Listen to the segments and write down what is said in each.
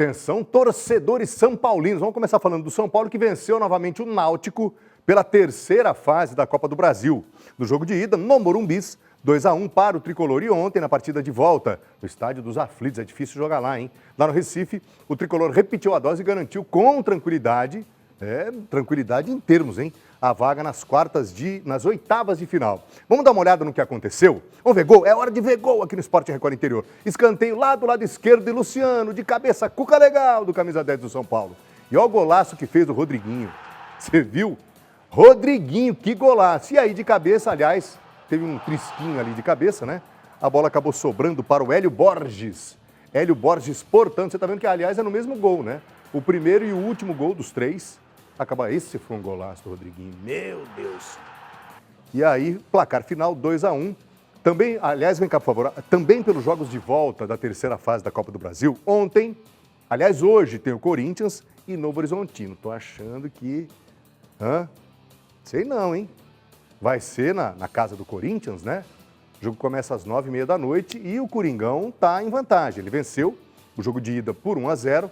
atenção, torcedores são paulinos. Vamos começar falando do São Paulo, que venceu novamente o Náutico pela terceira fase da Copa do Brasil. No jogo de ida, no Morumbis, 2-1 para o Tricolor. E ontem, na partida de volta, no Estádio dos Aflitos, é difícil jogar lá, hein? Lá no Recife, o Tricolor repetiu a dose e garantiu com tranquilidade, tranquilidade em termos, hein? A vaga nas oitavas de final. Vamos dar uma olhada no que aconteceu? Vamos ver gol? É hora de ver gol aqui no Sport Record Interior. Escanteio lá do lado esquerdo de Luciano, de cabeça, cuca legal do camisa 10 do São Paulo. E olha o golaço que fez o Rodriguinho. Você viu? Rodriguinho, que golaço. E aí de cabeça, aliás, teve um trisquinho ali de cabeça, né? A bola acabou sobrando para o Hélio Borges. Hélio Borges, portanto, você tá vendo que, aliás, é no mesmo gol, né? O primeiro e o último gol dos três. Esse foi um golaço do Rodriguinho, meu Deus. E aí, placar final 2-1. Também, aliás, vem cá, por favor, também pelos jogos de volta da terceira fase da Copa do Brasil. Ontem, aliás, hoje tem o Corinthians e Novo Horizontino. Tô achando que... Sei não, hein? Vai ser na casa do Corinthians, né? O jogo começa às 9h30 da noite e o Coringão tá em vantagem. Ele venceu o jogo de ida por 1-0,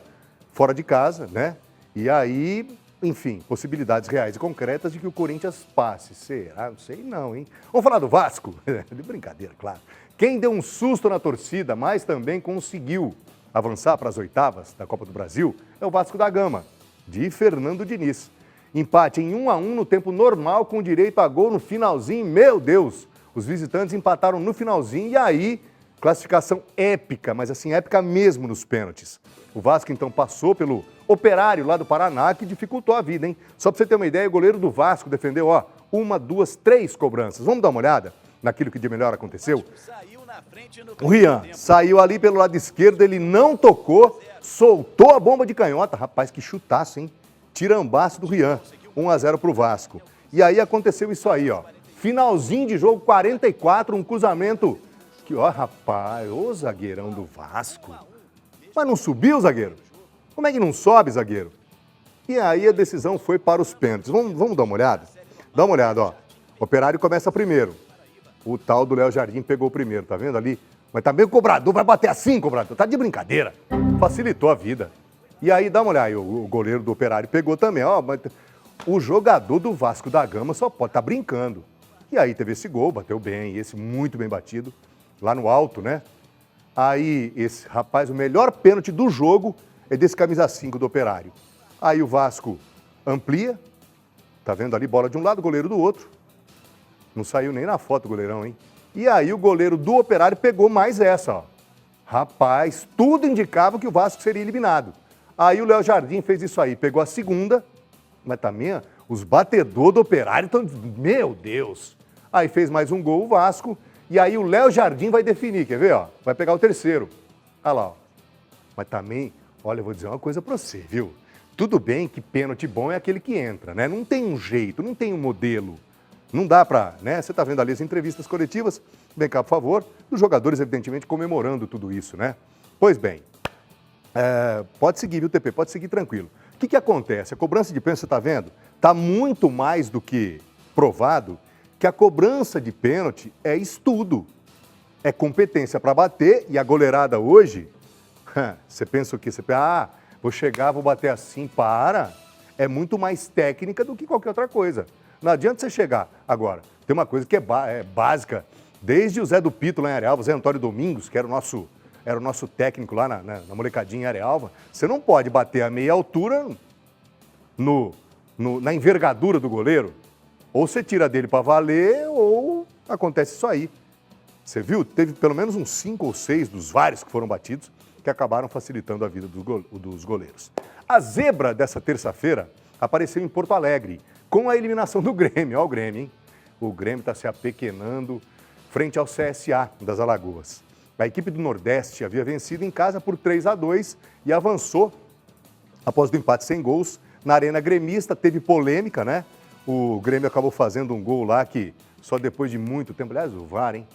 fora de casa, né? E aí... Enfim, possibilidades reais e concretas de que o Corinthians passe. Será? Não sei não, hein? Vamos falar do Vasco? De brincadeira, claro. Quem deu um susto na torcida, mas também conseguiu avançar para as oitavas da Copa do Brasil, é o Vasco da Gama, de Fernando Diniz. Empate em 1-1 no tempo normal, com direito a gol no finalzinho. Meu Deus! Os visitantes empataram no finalzinho e aí, classificação épica, mas assim, épica mesmo nos pênaltis. O Vasco, então, passou pelo Operário lá do Paraná, que dificultou a vida, hein? Só para você ter uma ideia, o goleiro do Vasco defendeu, 1, 2, 3 cobranças. Vamos dar uma olhada naquilo que de melhor aconteceu? O Rian saiu ali pelo lado esquerdo, ele não tocou, soltou a bomba de canhota. Rapaz, que chutaço, hein? Tirambaço do Rian. 1-0 para o Vasco. E aí aconteceu isso aí, Finalzinho de jogo, 44, um cruzamento. Que, rapaz, ô zagueirão do Vasco. Mas não subiu, zagueiro? Como é que não sobe, zagueiro? E aí a decisão foi para os pênaltis. Vamos dar uma olhada? Dá uma olhada, O Operário começa primeiro. O tal do Léo Jardim pegou o primeiro, tá vendo ali? Mas também o cobrador vai bater assim, cobrador. Tá de brincadeira. Facilitou a vida. E aí, dá uma olhada, o goleiro do Operário pegou também, mas o jogador do Vasco da Gama só pode estar brincando. E aí teve esse gol, bateu bem, esse muito bem batido, lá no alto, né? Aí, esse rapaz, o melhor pênalti do jogo é desse camisa 5 do Operário. Aí o Vasco amplia, tá vendo ali, bola de um lado, goleiro do outro. Não saiu nem na foto o goleirão, hein? E aí o goleiro do Operário pegou mais essa, Rapaz, tudo indicava que o Vasco seria eliminado. Aí o Léo Jardim fez isso aí, pegou a segunda, mas também os batedores do Operário estão... Meu Deus! Aí fez mais um gol o Vasco, e aí o Léo Jardim vai definir, quer ver, Vai pegar o terceiro. Olha lá, Mas também, olha, eu vou dizer uma coisa pra você, viu? Tudo bem que pênalti bom é aquele que entra, né? Não tem um jeito, não tem um modelo. Não dá pra, né? Você tá vendo ali as entrevistas coletivas, vem cá, por favor, os jogadores, evidentemente, comemorando tudo isso, né? Pois bem, pode seguir, viu, TP? Pode seguir tranquilo. O que acontece? A cobrança de pênalti, você tá vendo? Tá muito mais do que provado que a cobrança de pênalti é estudo, é competência para bater, e a goleirada hoje, você pensa o quê? Você pensa, vou chegar, vou bater assim, é muito mais técnica do que qualquer outra coisa. Não adianta você chegar. Agora, tem uma coisa que é básica, desde o Zé do Pito lá em Arealva, Zé Antônio Domingos, que era o nosso técnico lá na molecadinha em Arealva, você não pode bater a meia altura na envergadura do goleiro. Ou você tira dele para valer, ou acontece isso aí. Você viu? Teve pelo menos uns 5 ou 6 dos vários que foram batidos que acabaram facilitando a vida dos goleiros. A zebra dessa terça-feira apareceu em Porto Alegre, com a eliminação do Grêmio. Olha o Grêmio, hein? O Grêmio está se apequenando frente ao CSA das Alagoas. A equipe do Nordeste havia vencido em casa por 3-2 e avançou após o empate sem gols. Na Arena Gremista teve polêmica, né? O Grêmio acabou fazendo um gol lá que só depois de muito tempo... Aliás, o VAR, hein?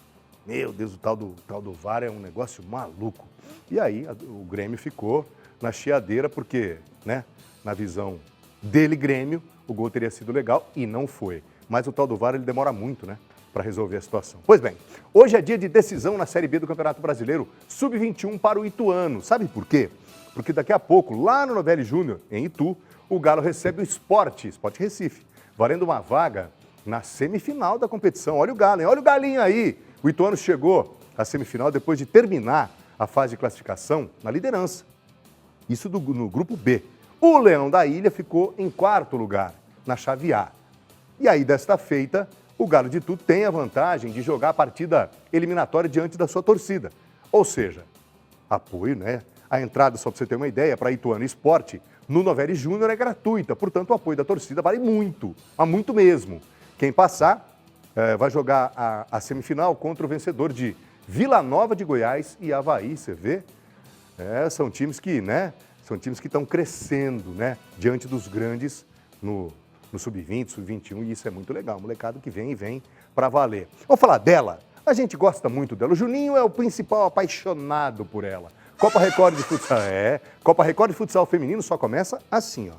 Meu Deus, o tal do VAR é um negócio maluco. E aí o Grêmio ficou na chiadeira porque, né, na visão dele, Grêmio, o gol teria sido legal e não foi. Mas o tal do VAR, ele demora muito, né? para resolver a situação. Pois bem, hoje é dia de decisão na Série B do Campeonato Brasileiro, Sub-21 para o Ituano. Sabe por quê? Porque daqui a pouco, lá no Novelli Júnior, em Itu, o Galo recebe o Sport Recife, valendo uma vaga na semifinal da competição. Olha o Galo, hein? Olha o Galinho aí. O Ituano chegou à semifinal depois de terminar a fase de classificação na liderança. Isso no grupo B. O Leão da Ilha ficou em quarto lugar, na chave A. E aí, desta feita, o Galo de Itu tem a vantagem de jogar a partida eliminatória diante da sua torcida. Ou seja, apoio, né? A entrada, só para você ter uma ideia, para Ituano Esporte, no Novelli Júnior é gratuita. Portanto, o apoio da torcida vale muito, mas muito mesmo. Quem passar vai jogar a semifinal contra o vencedor de Vila Nova de Goiás e Avaí, você vê? São times que, né? São times que estão crescendo, né? Diante dos grandes no Sub-20, Sub-21, e isso é muito legal. Molecado que vem para valer. Vamos falar dela? A gente gosta muito dela. O Juninho é o principal apaixonado por ela. Copa Record de Futsal, Copa Record de Futsal feminino só começa assim, ó.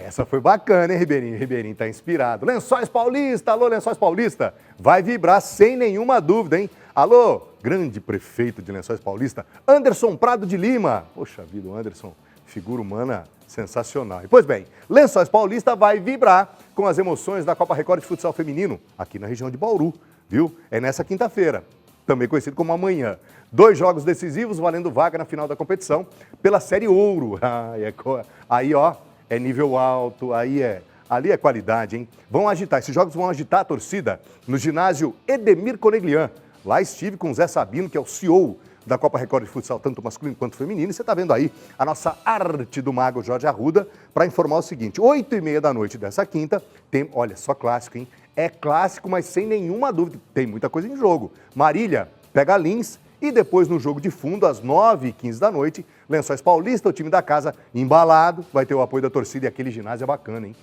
Essa foi bacana, hein, Ribeirinho? Ribeirinho tá inspirado. Lençóis Paulista, alô, Lençóis Paulista. Vai vibrar sem nenhuma dúvida, hein? Alô, grande prefeito de Lençóis Paulista, Anderson Prado de Lima. Poxa vida, o Anderson, figura humana sensacional. E, pois bem, Lençóis Paulista vai vibrar com as emoções da Copa Record de Futsal Feminino, aqui na região de Bauru, viu? É nessa quinta-feira, também conhecido como amanhã. 2 jogos decisivos valendo vaga na final da competição pela Série Ouro. Aí, ó, é nível alto, ali é qualidade, hein? Esses jogos vão agitar a torcida no ginásio Edemir Coneglian. Lá estive com o Zé Sabino, que é o CEO da Copa Record de Futsal, tanto masculino quanto feminino. E você está vendo aí a nossa arte do mago Jorge Arruda para informar o seguinte: 8h30 da noite dessa quinta, tem, olha, só clássico, hein? É clássico, mas sem nenhuma dúvida, tem muita coisa em jogo. Marília pega Lins. E depois, no jogo de fundo, às 9h15 da noite, Lençóis Paulista, o time da casa, embalado, vai ter o apoio da torcida. E aquele ginásio é bacana, hein?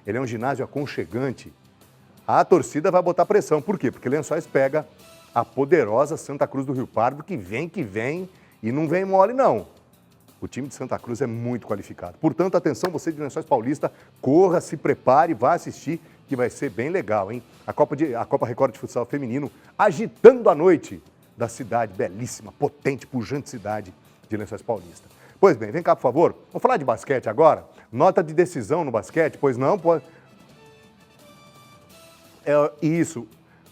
Ele é um ginásio aconchegante. A torcida vai botar pressão. Por quê? Porque Lençóis pega a poderosa Santa Cruz do Rio Pardo, que vem e não vem mole, não. O time de Santa Cruz é muito qualificado. Portanto, atenção, você de Lençóis Paulista, corra, se prepare, vá assistir, que vai ser bem legal, hein? A Copa Record de Futsal Feminino agitando a noite da cidade, belíssima, potente, pujante cidade de Lençóis Paulista. Pois bem, vem cá, por favor. Vamos falar de basquete agora? Nota de decisão no basquete? Pois não, pode... Isso,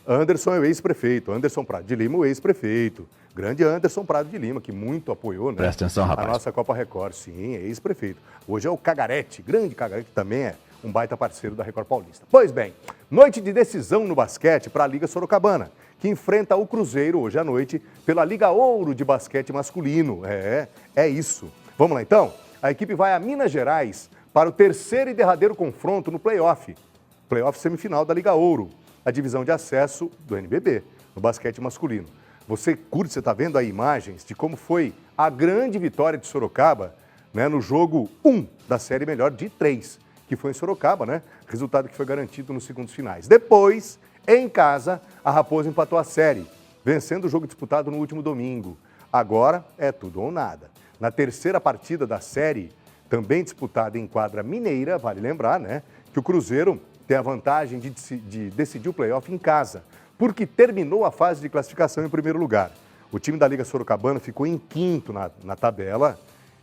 Anderson é o ex-prefeito, Anderson Prado de Lima, o ex-prefeito. Grande Anderson Prado de Lima, que muito apoiou, né? Presta atenção, rapaz. A nossa Copa Record, sim, é ex-prefeito. Hoje é o Cagarete, grande Cagarete, que também é um baita parceiro da Record Paulista. Pois bem, noite de decisão no basquete para a Liga Sorocabana, que enfrenta o Cruzeiro hoje à noite pela Liga Ouro de Basquete Masculino. É isso. Vamos lá, então? A equipe vai a Minas Gerais para o terceiro e derradeiro confronto no playoff semifinal da Liga Ouro, a divisão de acesso do NBB, no basquete masculino. Você curte, você está vendo aí imagens de como foi a grande vitória de Sorocaba, né, no jogo 1 da série melhor de 3, que foi em Sorocaba, né? Resultado que foi garantido nos segundos finais. Depois, em casa, a Raposa empatou a série, vencendo o jogo disputado no último domingo. Agora é tudo ou nada. Na terceira partida da série, também disputada em quadra mineira, vale lembrar, né, que o Cruzeiro tem a vantagem de decidir o playoff em casa, porque terminou a fase de classificação em primeiro lugar. O time da Liga Sorocabana ficou em quinto na tabela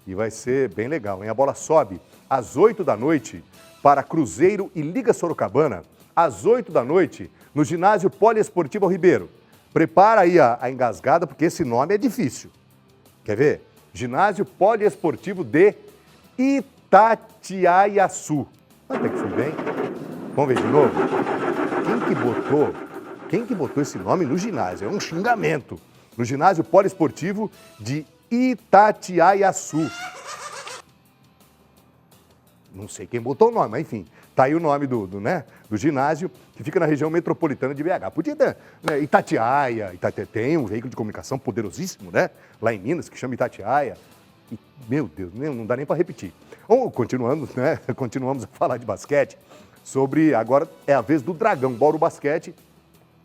e vai ser bem legal, hein? A bola sobe às 8 da noite para Cruzeiro e Liga Sorocabana, às 8 da noite, no ginásio Poliesportivo Ribeiro. Prepara aí a engasgada, porque esse nome é difícil. Quer ver? Ginásio Poliesportivo de Itatiaiaçu. Até que fui bem. Vamos ver de novo? Quem que botou esse nome no ginásio? É um xingamento. No ginásio Poliesportivo de Itatiaiaçu. Não sei quem botou o nome, mas enfim. Tá aí o nome do ginásio, que fica na região metropolitana de BH. Podia ter, né, Itatiaia, tem um veículo de comunicação poderosíssimo, né? Lá em Minas, que chama Itatiaia. E, meu Deus, não dá nem para repetir. Bom, continuamos a falar de basquete. Agora é a vez do Dragão, Bauru Basquete,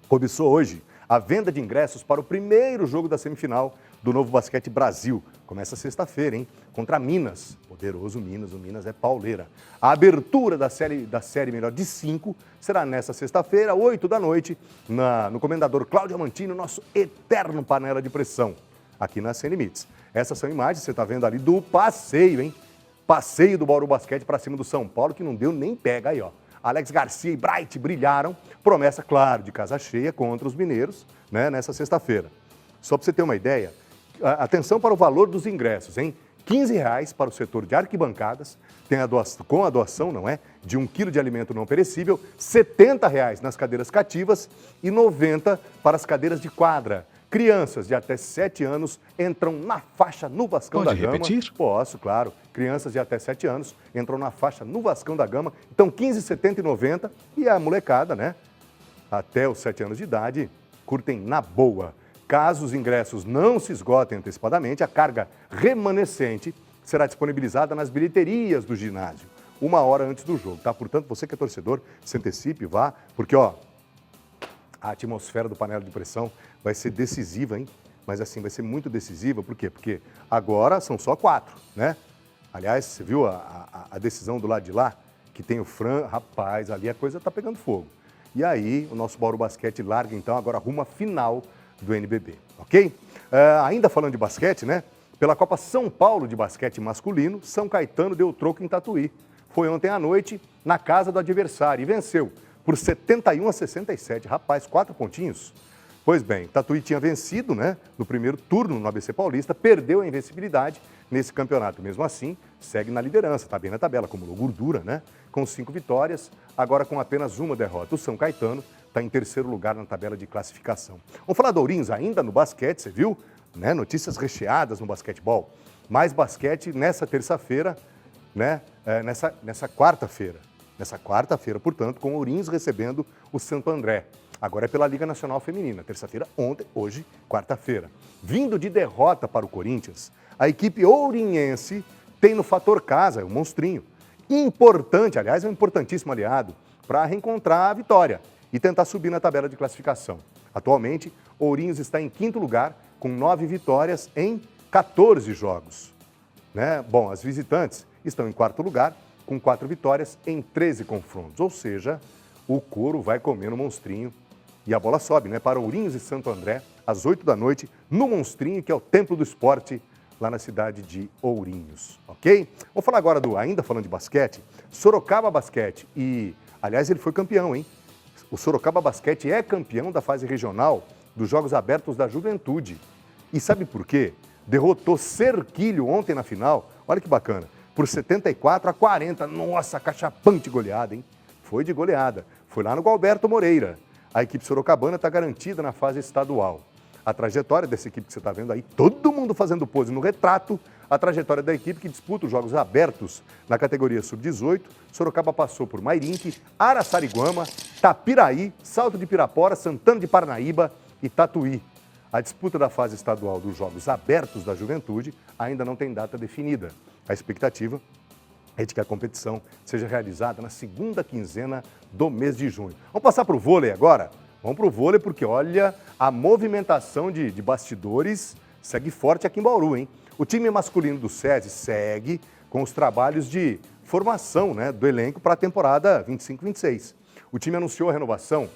Começou hoje a venda de ingressos para o primeiro jogo da semifinal do Novo Basquete Brasil. Começa sexta-feira, hein? Contra Minas. Poderoso Minas, o Minas é pauleira. A abertura da série melhor de 5 será nessa sexta-feira, 8 da noite, no Comendador Cláudio Amantini, nosso eterno panela de pressão, aqui na Sem Limites. Essas são imagens, você está vendo ali, do passeio, hein? Passeio do Bauru Basquete para cima do São Paulo, que não deu nem pega aí, ó. Alex Garcia e Bright brilharam, promessa, claro, de casa cheia contra os mineiros, né, nessa sexta-feira. Só para você ter uma ideia, atenção para o valor dos ingressos, hein? R$15 para o setor de arquibancadas, com a doação, não é, de 1 quilo de alimento não perecível, R$70 nas cadeiras cativas e R$90 para as cadeiras de quadra. Crianças de até 7 anos entram na faixa no Vascão da Gama. Pode repetir? Posso, claro. Crianças de até 7 anos entram na faixa no Vascão da Gama. Então, R$15, R$70 e R$90. E a molecada, né, até os 7 anos de idade, curtem na boa. Caso os ingressos não se esgotem antecipadamente, a carga remanescente será disponibilizada nas bilheterias do ginásio, 1 hora antes do jogo, tá? Portanto, você que é torcedor, se antecipe, vá, porque, ó, a atmosfera do panela de pressão vai ser decisiva, hein? Mas assim, vai ser muito decisiva, por quê? Porque agora são só 4, né? Aliás, você viu a decisão do lado de lá, que tem o Fran, rapaz, ali a coisa tá pegando fogo. E aí, o nosso Bauru Basquete larga, então, agora rumo à final do NBB, ok? Ainda falando de basquete, né? Pela Copa São Paulo de basquete masculino, São Caetano deu troco em Tatuí. Foi ontem à noite na casa do adversário e venceu por 71-67. Rapaz, 4 pontinhos. Pois bem, Tatuí tinha vencido, né, no primeiro turno no ABC Paulista, perdeu a invencibilidade nesse campeonato. Mesmo assim, segue na liderança, está bem na tabela, acumulou gordura, né? Com 5 vitórias, agora com apenas 1 derrota. O São Caetano está em terceiro lugar na tabela de classificação. Vamos falar do Ourinhos ainda no basquete, você viu? Né? Notícias recheadas no basquetebol. Mais basquete nessa terça-feira, né? Nessa quarta-feira. Nessa quarta-feira, portanto, com o Ourinhos recebendo o Santo André. Agora é pela Liga Nacional Feminina. Terça-feira, ontem, hoje, quarta-feira. Vindo de derrota para o Corinthians, a equipe ourinhense tem no fator casa, o monstrinho. Importante, aliás, é um importantíssimo aliado para reencontrar a vitória e tentar subir na tabela de classificação. Atualmente, Ourinhos está em 5º lugar, com 9 vitórias em 14 jogos. Né? Bom, as visitantes estão em 4º lugar, com 4 vitórias em 13 confrontos. Ou seja, o couro vai comer no monstrinho. E a bola sobe, né, para Ourinhos e Santo André, às 8 da noite, no Monstrinho, que é o templo do esporte, lá na cidade de Ourinhos, ok? Vamos falar agora ainda falando de basquete, Sorocaba Basquete. E, aliás, ele foi campeão, hein? O Sorocaba Basquete é campeão da fase regional dos Jogos Abertos da Juventude. E sabe por quê? Derrotou Cerquilho ontem na final, olha que bacana, por 74-40. Nossa, cachapante goleada, hein? Foi de goleada. Foi lá no Gualberto Moreira. A equipe sorocabana está garantida na fase estadual. A trajetória dessa equipe que você está vendo aí, todo mundo fazendo pose no retrato, a trajetória da equipe que disputa os Jogos Abertos na categoria Sub-18. Sorocaba passou por Mairinque, Araçariguama, Tapiraí, Salto de Pirapora, Santana de Parnaíba e Tatuí. A disputa da fase estadual dos Jogos Abertos da Juventude ainda não tem data definida. A expectativa é de que a competição seja realizada na segunda quinzena do mês de junho. Vamos passar para o vôlei agora? Vamos para o vôlei porque, olha, a movimentação de bastidores segue forte aqui em Bauru, hein? O time masculino do SESI segue com os trabalhos de formação, né, do elenco para a temporada 25-26. O time anunciou a renovação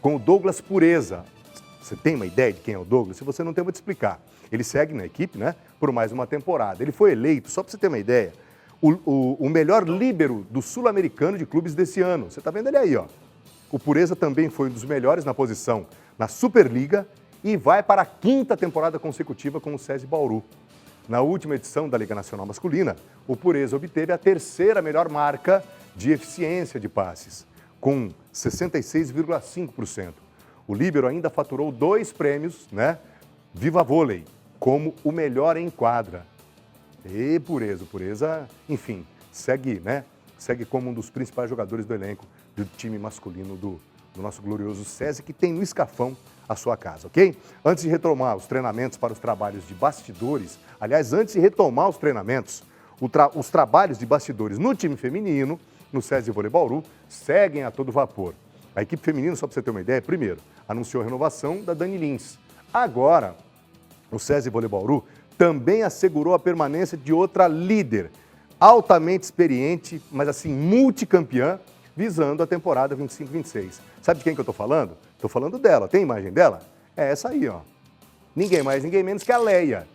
com o Douglas Pureza. Você tem uma ideia de quem é o Douglas? Se você não tem, eu vou te explicar. Ele segue na equipe, né, por mais uma temporada. Ele foi eleito, só para você ter uma ideia, o melhor líbero do Sul-Americano de clubes desse ano. Você está vendo ele aí, ó. O Pureza também foi um dos melhores na posição na Superliga e vai para a 5ª temporada consecutiva com o SESI Bauru. Na última edição da Liga Nacional Masculina, o Pureza obteve a 3ª melhor marca de eficiência de passes, com 66,5%. O líbero ainda faturou 2 prêmios, né? Viva Vôlei, como o melhor em quadra. E Pureza, enfim, segue, né? Segue como um dos principais jogadores do elenco do time masculino do nosso glorioso SESI, que tem no Escafão a sua casa, ok? Antes de retomar os treinamentos para os trabalhos de bastidores, aliás, antes de retomar os treinamentos, os trabalhos de bastidores no time feminino, no SESI Vôlei Bauru, seguem a todo vapor. A equipe feminina, só para você ter uma ideia, primeiro, anunciou a renovação da Dani Lins. Agora, o SESI Vôlei Bauru também assegurou a permanência de outra líder, altamente experiente, mas assim, multicampeã, visando a temporada 25-26. Sabe de quem que eu estou falando? Estou falando dela. Tem imagem dela? É essa aí, ó. Ninguém mais, ninguém menos que a Leia.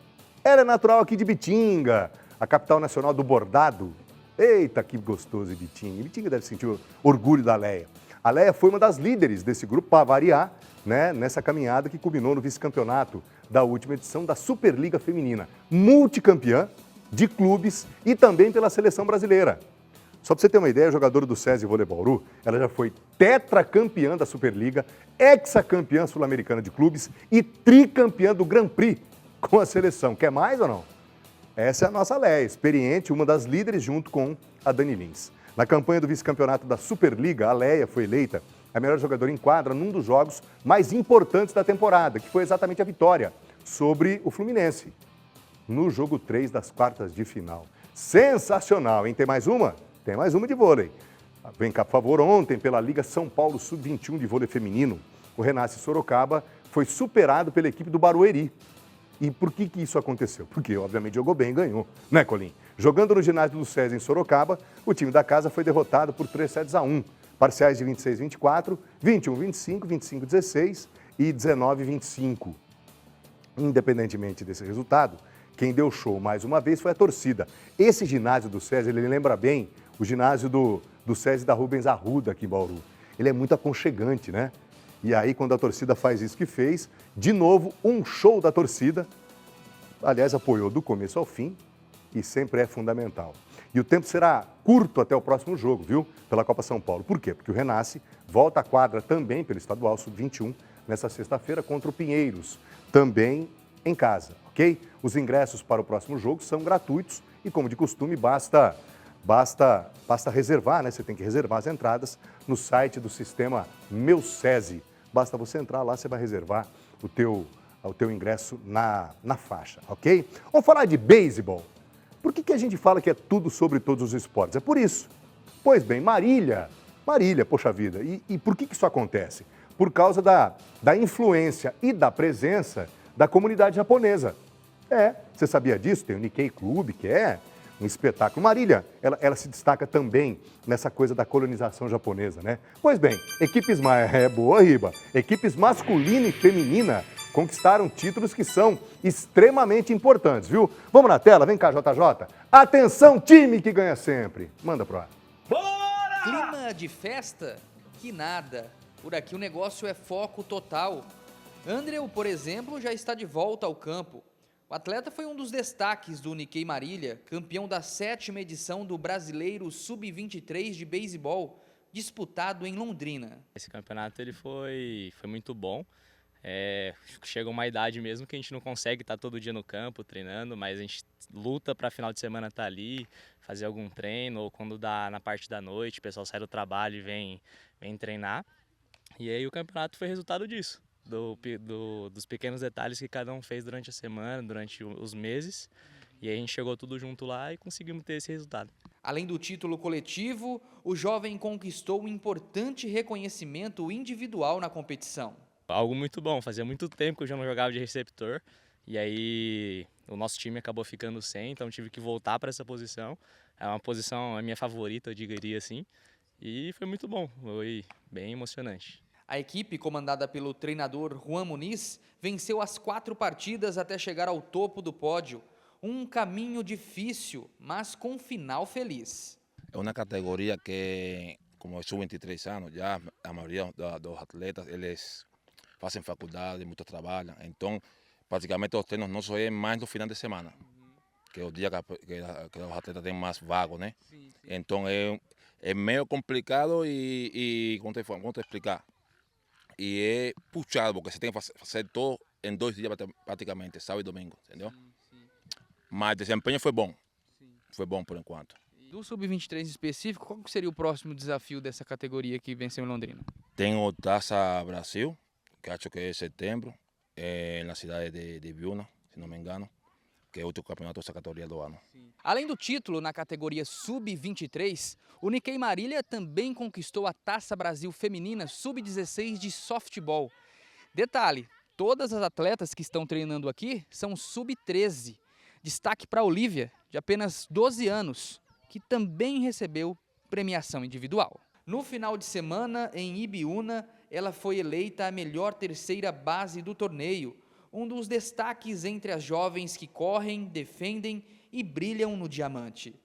Ela é natural aqui de Bitinga, a capital nacional do bordado. Eita, que gostoso Bitinga. Bitinga deve sentir o orgulho da Leia. A Leia foi uma das líderes desse grupo, para variar, né, nessa caminhada que culminou no vice-campeonato da última edição da Superliga Feminina. Multicampeã de clubes e também pela seleção brasileira. Só para você ter uma ideia, a jogadora do SESI Vôlei Bauru, ela já foi tetracampeã da Superliga, hexacampeã sul-americana de clubes e tricampeã do Grand Prix com a seleção. Quer mais ou não? Essa é a nossa Leia, experiente, uma das líderes junto com a Dani Lins. Na campanha do vice-campeonato da Superliga, a Leia foi eleita a melhor jogadora em quadra num dos jogos mais importantes da temporada, que foi exatamente a vitória sobre o Fluminense, no jogo 3 das quartas de final. Sensacional, hein? Tem mais uma? Tem mais uma de vôlei. Vem cá, por favor, ontem pela Liga São Paulo Sub-21 de vôlei feminino, o Renasce Sorocaba foi superado pela equipe do Barueri. E por que isso aconteceu? Porque, obviamente, jogou bem e ganhou, né, Colim? Jogando no ginásio do SESI em Sorocaba, o time da casa foi derrotado por 3-1, parciais de 26-24, 21-25, 25-16 e 19-25. Independentemente desse resultado, quem deu show mais uma vez foi a torcida. Esse ginásio do SESI, ele lembra bem o ginásio do SESI da Rubens Arruda aqui em Bauru. Ele é muito aconchegante, né? E aí, quando a torcida faz isso que fez, de novo, um show da torcida. Aliás, apoiou do começo ao fim e sempre é fundamental. E o tempo será curto até o próximo jogo, viu? Pela Copa São Paulo. Por quê? Porque o Renasce volta à quadra também pelo Estadual Sub-21 nessa sexta-feira contra o Pinheiros, também em casa, ok? Os ingressos para o próximo jogo são gratuitos e, como de costume, basta reservar, né? Você tem que reservar as entradas no site do sistema Meu SESI. Basta você entrar lá, você vai reservar o teu ingresso na faixa, ok? Vamos falar de beisebol. Por que a gente fala que é tudo sobre todos os esportes? É por isso. Pois bem, Marília, poxa vida. E por que isso acontece? Por causa da influência e da presença da comunidade japonesa. Você sabia disso? Tem o Nikkei Club, que é um espetáculo. Marília, ela se destaca também nessa coisa da colonização japonesa, né? Pois bem, equipes masculina e feminina conquistaram títulos que são extremamente importantes, viu? Vamos na tela, vem cá, JJ. Atenção, time que ganha sempre. Manda pro ar. Bora! Clima de festa? Que nada. Por aqui o negócio é foco total. Andrew, por exemplo, já está de volta ao campo. O atleta foi um dos destaques do Nikkei Marília, campeão da 7ª edição do Brasileiro Sub-23 de beisebol, disputado em Londrina. Esse campeonato ele foi muito bom. Chega uma idade mesmo que a gente não consegue estar todo dia no campo treinando, mas a gente luta para final de semana estar ali, fazer algum treino, ou quando dá na parte da noite, o pessoal sai do trabalho e vem treinar. E aí o campeonato foi resultado disso. Dos pequenos detalhes que cada um fez durante a semana, durante os meses. E aí a gente chegou tudo junto lá e conseguimos ter esse resultado. Além do título coletivo, o jovem conquistou um importante reconhecimento individual na competição. Algo muito bom, fazia muito tempo que eu já não jogava de receptor. E aí o nosso time acabou ficando sem, então tive que voltar para essa posição. É uma posição a minha favorita, eu diria assim. E foi muito bom, foi bem emocionante. A equipe, comandada pelo treinador Juan Muniz, venceu as 4 partidas até chegar ao topo do pódio. Um caminho difícil, mas com final feliz. É uma categoria que, como eu sou 23 anos, já a maioria dos atletas, eles fazem faculdade, muito trabalham. Então, praticamente os treinos nossos é mais no final de semana, que é o dia que os atletas têm mais vago, né? Sim. Então, é meio complicado e como te explicar? E é puxado, porque você tem que fazer todo em 2 dias praticamente, sábado e domingo, entendeu? Sim. Mas o desempenho foi bom, foi bom por enquanto. Do Sub-23 específico, qual seria o próximo desafio dessa categoria que venceu em Londrina? Tem o Taça Brasil, que acho que é em setembro, na cidade de Biúna, se não me engano, que é outro campeonato dessa categoria do ano. Além do título na categoria Sub-23, o Nikkei Marília também conquistou a Taça Brasil Feminina Sub-16 de softball. Detalhe, todas as atletas que estão treinando aqui são Sub-13. Destaque para a Olívia, de apenas 12 anos, que também recebeu premiação individual. No final de semana, em Ibiúna, ela foi eleita a melhor terceira base do torneio, um dos destaques entre as jovens que correm, defendem e brilham no diamante.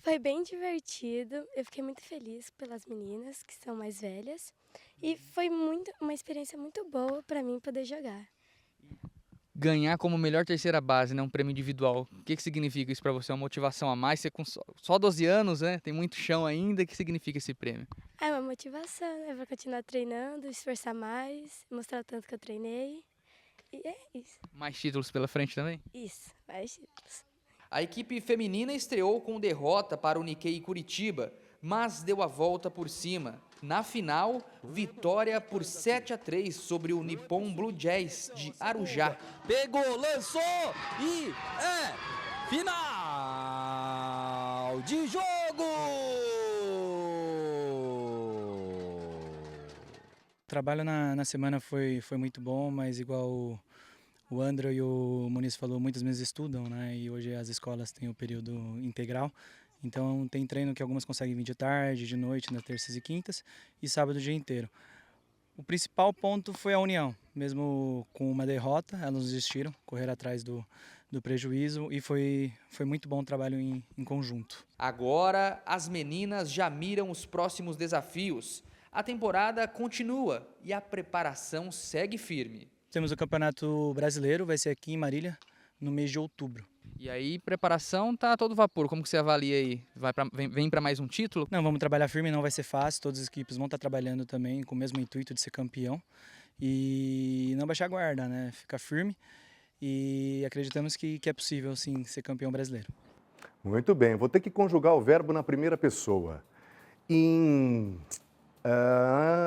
Foi bem divertido, eu fiquei muito feliz pelas meninas que são mais velhas e foi uma experiência muito boa para mim poder jogar. Ganhar como melhor terceira base, né, um prêmio individual, o que significa isso para você? Uma motivação a mais? Você com só 12 anos, né? Tem muito chão ainda, o que significa esse prêmio? É uma motivação, né? Vou continuar treinando, esforçar mais, mostrar o tanto que eu treinei e é isso. Mais títulos pela frente também? Isso, mais títulos. A equipe feminina estreou com derrota para o Nikkei Curitiba, mas deu a volta por cima. Na final, vitória por 7-3 sobre o Nippon Blue Jays de Arujá. Pegou, lançou e é final de jogo! O trabalho na semana foi muito bom, mas igual o André e o Muniz falou, muitas vezes estudam, né? E hoje as escolas têm o período integral. Então tem treino que algumas conseguem vir de tarde, de noite, nas terças e quintas, e sábado o dia inteiro. O principal ponto foi a união. Mesmo com uma derrota, elas não desistiram, correram atrás do prejuízo e foi muito bom o trabalho em conjunto. Agora as meninas já miram os próximos desafios. A temporada continua e a preparação segue firme. Temos o Campeonato Brasileiro, vai ser aqui em Marília, no mês de outubro. E aí, preparação tá a todo vapor. Como que você avalia aí? Vem para mais um título? Não, vamos trabalhar firme, não vai ser fácil. Todas as equipes vão estar trabalhando também com o mesmo intuito de ser campeão. E não baixar a guarda, né? Ficar firme. E acreditamos que é possível, sim, ser campeão brasileiro. Muito bem, vou ter que conjugar o verbo na primeira pessoa.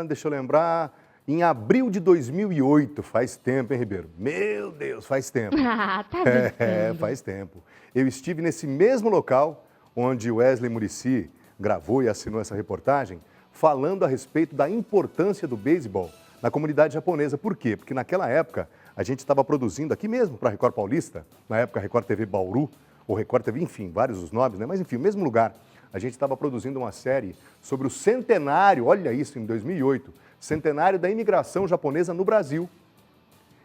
Deixa eu lembrar... Em abril de 2008, faz tempo, hein, Ribeiro? Meu Deus, faz tempo. Tá brincando. Faz tempo. Eu estive nesse mesmo local onde o Wesley Muricy gravou e assinou essa reportagem, falando a respeito da importância do beisebol na comunidade japonesa. Por quê? Porque naquela época a gente estava produzindo aqui mesmo para a Record Paulista, na época Record TV Bauru, ou Record TV, enfim, vários os nomes, né? Mas enfim, o mesmo lugar. A gente estava produzindo uma série sobre o centenário, olha isso, em 2008, centenário da imigração japonesa no Brasil.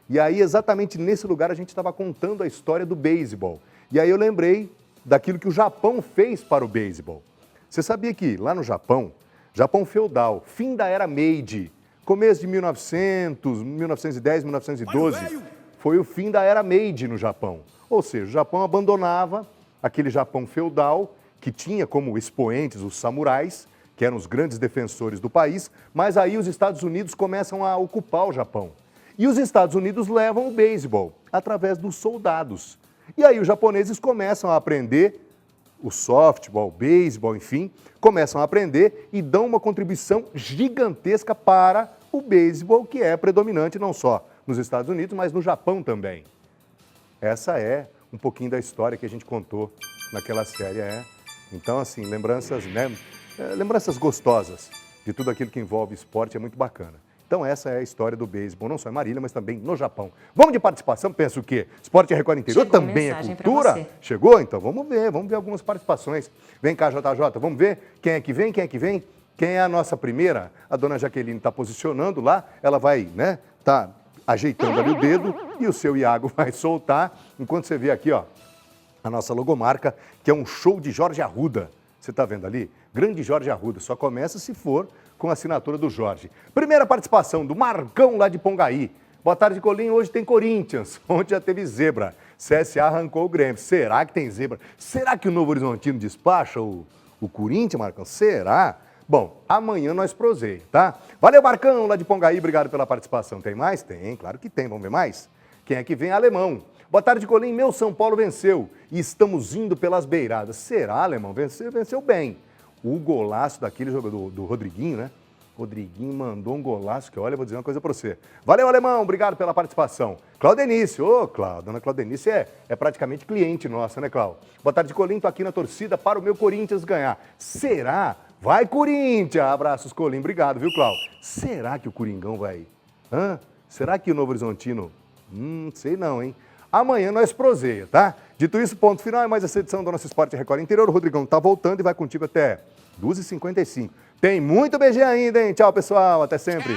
E aí, exatamente nesse lugar, a gente estava contando a história do beisebol. E aí eu lembrei daquilo que o Japão fez para o beisebol. Você sabia que lá no Japão, Japão feudal, fim da era Meiji, começo de 1900, 1910, 1912, foi o fim da era Meiji no Japão. Ou seja, o Japão abandonava aquele Japão feudal, que tinha como expoentes os samurais, que eram os grandes defensores do país, mas aí os Estados Unidos começam a ocupar o Japão. E os Estados Unidos levam o beisebol através dos soldados. E aí os japoneses começam a aprender o softball, o beisebol, enfim, começam a aprender e dão uma contribuição gigantesca para o beisebol, que é predominante não só nos Estados Unidos, mas no Japão também. Essa é um pouquinho da história que a gente contou naquela série. Então, assim, lembranças, né? Lembranças gostosas de tudo aquilo que envolve esporte, é muito bacana. Então essa é a história do beisebol, não só em Marília, mas também no Japão. Vamos de participação? Pensa o quê? Esporte Record Interior Chegou também é mensagem pra cultura? você. Chegou? Então vamos ver algumas participações. Vem cá, JJ, vamos ver quem é que vem, quem é que vem? Quem é a nossa primeira? A dona Jaqueline está posicionando lá, ela vai, né, tá ajeitando ali o dedo e o seu Iago vai soltar, enquanto você vê aqui, ó, a nossa logomarca, que é um show de Jorge Arruda. Você está vendo ali? Grande Jorge Arruda. Só começa se for com a assinatura do Jorge. Primeira participação do Marcão lá de Pongaí. Boa tarde, Colinho. Hoje tem Corinthians. Ontem já teve zebra. CSA arrancou o Grêmio. Será que tem zebra? Será que o Novo Horizontino despacha o Corinthians, Marcão? Será? Bom, amanhã nós proseia, tá? Valeu, Marcão lá de Pongaí. Obrigado pela participação. Tem mais? Tem, claro que tem. Vamos ver mais? Quem é que vem? Alemão. Boa tarde, Colim. Meu São Paulo venceu e estamos indo pelas beiradas. Será, Alemão? Venceu bem. O golaço daquele jogador do Rodriguinho, né? Rodriguinho mandou um golaço que, olha, eu vou dizer uma coisa pra você. Valeu, Alemão, obrigado pela participação. Claudenice, dona Claudenice é praticamente cliente nossa, né, Cláudio? Boa tarde, Colim, tô aqui na torcida para o meu Corinthians ganhar. Será? Vai, Corinthians! Abraços, Colim, obrigado, viu, Cláudio? Será que o Coringão vai? Será que o Novo Horizontino? Sei não, hein? Amanhã nós proseia, tá? Dito isso, ponto final, é mais essa edição do nosso Esporte Record Interior. O Rodrigão tá voltando e vai contigo até 12h55. Tem muito BG ainda, hein? Tchau, pessoal. Até sempre.